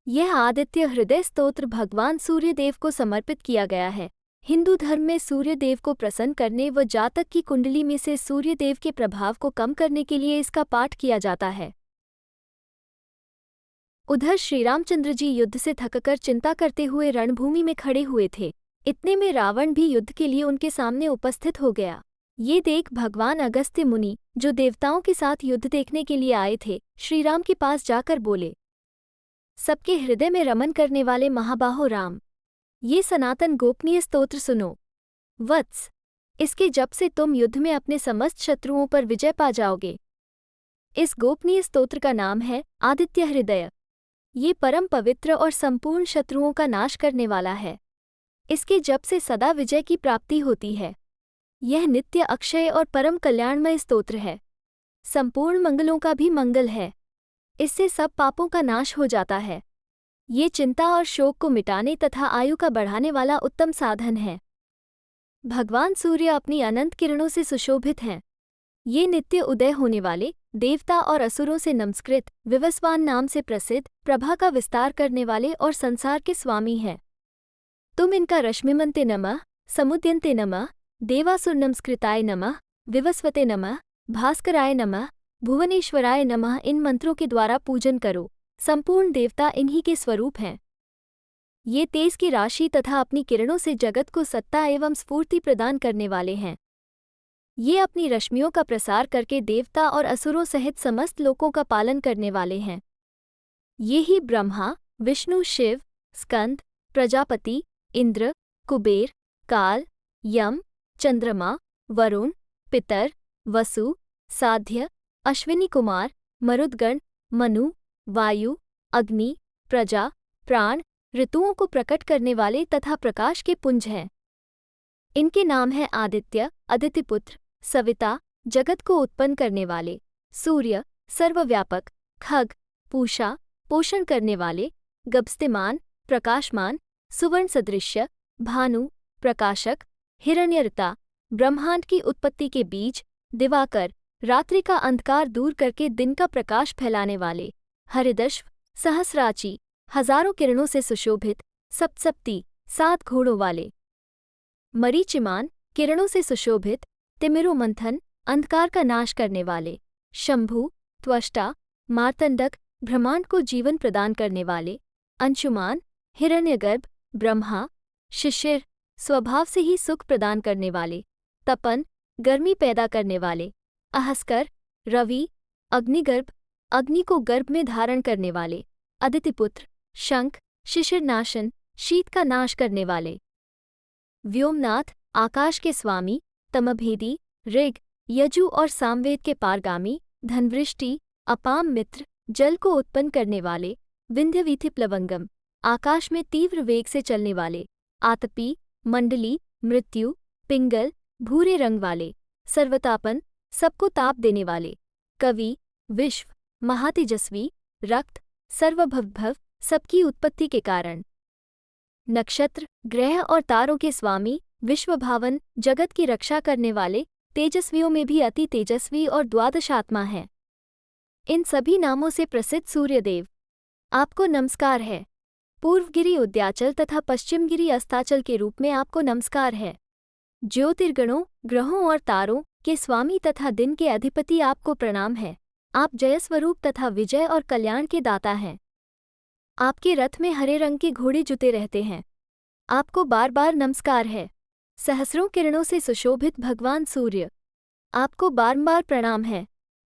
यह आदित्य हृदय स्तोत्र भगवान सूर्यदेव को समर्पित किया गया है। हिंदू धर्म में सूर्यदेव को प्रसन्न करने व जातक की कुंडली में से सूर्यदेव के प्रभाव को कम करने के लिए इसका पाठ किया जाता है। उधर श्रीरामचंद्र जी युद्ध से थककर चिंता करते हुए रणभूमि में खड़े हुए थे। इतने में रावण भी युद्ध के लिए उनके सामने उपस्थित हो गया। ये देख भगवान अगस्त्य मुनि, जो देवताओं के साथ युद्ध देखने के लिए आए थे, श्रीराम के पास जाकर बोले, सबके हृदय में रमन करने वाले महाबाहो राम, ये सनातन गोपनीय स्तोत्र सुनो। वत्स, इसके जप से तुम युद्ध में अपने समस्त शत्रुओं पर विजय पा जाओगे। इस गोपनीय स्तोत्र का नाम है आदित्य हृदय। ये परम पवित्र और संपूर्ण शत्रुओं का नाश करने वाला है। इसके जप से सदा विजय की प्राप्ति होती है। यह नित्य अक्षय और परम कल्याणमय स्तोत्र है। संपूर्ण मंगलों का भी मंगल है। इससे सब पापों का नाश हो जाता है। ये चिंता और शोक को मिटाने तथा आयु का बढ़ाने वाला उत्तम साधन है। भगवान सूर्य अपनी अनंत किरणों से सुशोभित हैं। ये नित्य उदय होने वाले, देवता और असुरों से नमस्कृत, विवस्वान नाम से प्रसिद्ध, प्रभा का विस्तार करने वाले और संसार के स्वामी हैं। तुम इनका रश्मिमन्ते नमः, समुद्यन्ते नमः, देवासुर नमस्कृताय नमः, विवस्वते नमः, भास्कराय नमः, भुवनेश्वराय नमः इन मंत्रों के द्वारा पूजन करो। संपूर्ण देवता इन्हीं के स्वरूप हैं। ये तेज की राशि तथा अपनी किरणों से जगत को सत्ता एवं स्फूर्ति प्रदान करने वाले हैं। ये अपनी रश्मियों का प्रसार करके देवता और असुरों सहित समस्त लोकों का पालन करने वाले हैं। ये ही ब्रह्मा, विष्णु, शिव, स्कंद, प्रजापति, इंद्र, कुबेर, काल, यम, चंद्रमा, वरुण, पितर, वसु, साध्य, अश्विनी कुमार, मरुदगण, मनु, वायु, अग्नि, प्रजा, प्राण, ऋतुओं को प्रकट करने वाले तथा प्रकाश के पुंज हैं। इनके नाम हैं आदित्य, अदितिपुत्र, सविता, जगत को उत्पन्न करने वाले, सूर्य, सर्वव्यापक, खग, पूषा, पोषण करने वाले, गभस्तिमान, प्रकाशमान, सुवर्ण सदृश्य, भानु, प्रकाशक, हिरण्यर्ता, ब्रह्मांड की उत्पत्ति के बीज, दिवाकर, रात्रि का अंधकार दूर करके दिन का प्रकाश फैलाने वाले, हरिदश्व, सहस्राची, हजारों किरणों से सुशोभित, सप्तसप्ती, 7 घोड़ों वाले, मरीचिमान, किरणों से सुशोभित, तिमिरोमंथन, अंधकार का नाश करने वाले, शंभु, त्वष्टा, मार्तंडक, ब्रह्मांड को जीवन प्रदान करने वाले, अंशुमान, हिरण्यगर्भ, ब्रह्मा, शिशिर, स्वभाव से ही सुख प्रदान करने वाले, तपन, गर्मी पैदा करने वाले, अहस्कर, रवि, अग्निगर्भ, अग्नि को गर्भ में धारण करने वाले, अदितिपुत्र, शंख, शिशिरनाशन, शीत का नाश करने वाले, व्योमनाथ, आकाश के स्वामी, तमभेदी, ऋग, यजु और सामवेद के पारगामी, धनवृष्टि, अपाम मित्र, जल को उत्पन्न करने वाले, विंध्यवीथि प्लवंगम, आकाश में तीव्र वेग से चलने वाले, आतपी, मंडली, मृत्यु, पिंगल, भूरे रंग वाले, सर्वतापन, सबको ताप देने वाले, कवि, विश्व, महातेजस्वी, रक्त, सर्वभवभव, सबकी उत्पत्ति के कारण, नक्षत्र, ग्रह और तारों के स्वामी, विश्वभावन, जगत की रक्षा करने वाले, तेजस्वियों में भी अति तेजस्वी और द्वादशात्मा है। इन सभी नामों से प्रसिद्ध सूर्यदेव, आपको नमस्कार है। पूर्वगिरि उद्याचल तथा पश्चिमगिरि अस्ताचल के रूप में आपको नमस्कार है। ज्योतिर्गणों, ग्रहों और तारों के स्वामी तथा दिन के अधिपति आपको प्रणाम है। आप जयस्वरूप तथा विजय और कल्याण के दाता हैं। आपके रथ में हरे रंग के घोड़े जुते रहते हैं। आपको बार बार नमस्कार है। सहस्रों किरणों से सुशोभित भगवान सूर्य, आपको बारंबार प्रणाम है।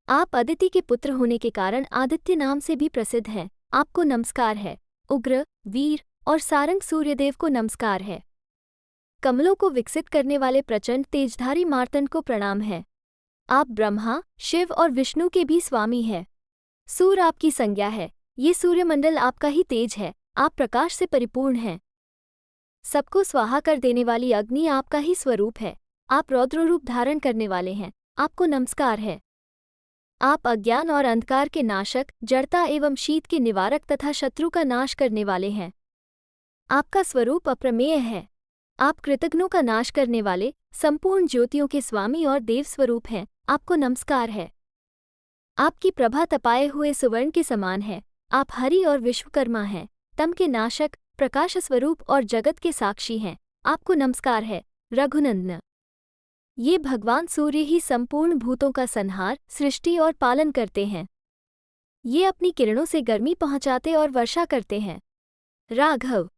आप अदिति के पुत्र होने के कारण आदित्य नाम से भी प्रसिद्ध हैं। आपको नमस्कार है। उग्र, वीर और सारंग सूर्यदेव को नमस्कार है। कमलों को विकसित करने वाले प्रचंड तेजधारी मार्तंड को प्रणाम है। आप ब्रह्मा, शिव और विष्णु के भी स्वामी हैं। सूर्य आपकी संज्ञा है। ये सूर्यमंडल आपका ही तेज है। आप प्रकाश से परिपूर्ण हैं। सबको स्वाहा कर देने वाली अग्नि आपका ही स्वरूप है। आप रौद्र रूप धारण करने वाले हैं। आपको नमस्कार है। आप अज्ञान और अंधकार के नाशक, जड़ता एवं शीत के निवारक तथा शत्रु का नाश करने वाले हैं। आपका स्वरूप अप्रमेय है। आप कृतघ्नों का नाश करने वाले, संपूर्ण ज्योतियों के स्वामी और देव स्वरूप हैं। आपको नमस्कार है। आपकी प्रभा तपाए हुए सुवर्ण के समान है। आप हरि और विश्वकर्मा हैं। तम के नाशक, प्रकाश स्वरूप और जगत के साक्षी हैं। आपको नमस्कार है, रघुनंदन। ये भगवान सूर्य ही संपूर्ण भूतों का संहार, सृष्टि और पालन करते हैं। ये अपनी किरणों से गर्मी पहुंचाते और वर्षा करते हैं। राघव,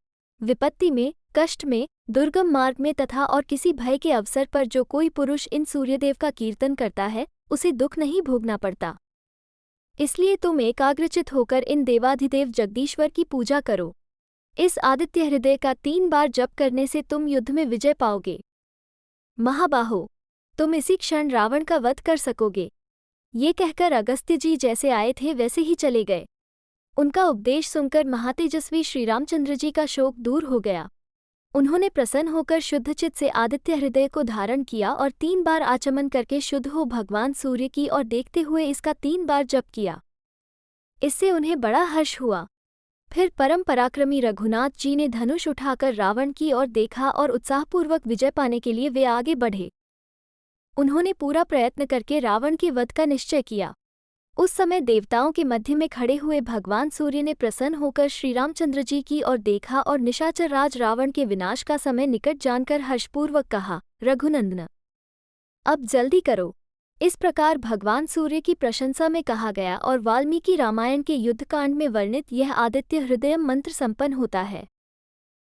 विपत्ति में, कष्ट में, दुर्गम मार्ग में तथा और किसी भय के अवसर पर जो कोई पुरुष इन सूर्यदेव का कीर्तन करता है, उसे दुख नहीं भोगना पड़ता। इसलिए तुम एकाग्रचित होकर इन देवाधिदेव जगदीश्वर की पूजा करो। इस आदित्य हृदय का 3 बार जप करने से तुम युद्ध में विजय पाओगे। महाबाहो, तुम इसी क्षण रावण का वध कर सकोगे। ये कहकर अगस्त्य जी जैसे आए थे वैसे ही चले गए। उनका उपदेश सुनकर महातेजस्वी श्री रामचंद्र जी का शोक दूर हो गया। उन्होंने प्रसन्न होकर शुद्धचित से आदित्य हृदय को धारण किया और 3 बार आचमन करके शुद्ध हो भगवान सूर्य की ओर देखते हुए इसका 3 बार जप किया। इससे उन्हें बड़ा हर्ष हुआ। फिर परम पराक्रमी रघुनाथ जी ने धनुष उठाकर रावण की ओर देखा और उत्साहपूर्वक विजय पाने के लिए वे आगे बढ़े। उन्होंने पूरा प्रयत्न करके रावण के वध का निश्चय किया। उस समय देवताओं के मध्य में खड़े हुए भगवान सूर्य ने प्रसन्न होकर श्री रामचंद्र जी की ओर देखा और निशाचर राज रावण के विनाश का समय निकट जानकर हर्षपूर्वक कहा, रघुनंदन, अब जल्दी करो। इस प्रकार भगवान सूर्य की प्रशंसा में कहा गया और वाल्मीकि रामायण के युद्धकांड में वर्णित यह आदित्य हृदयम मंत्र संपन्न होता है।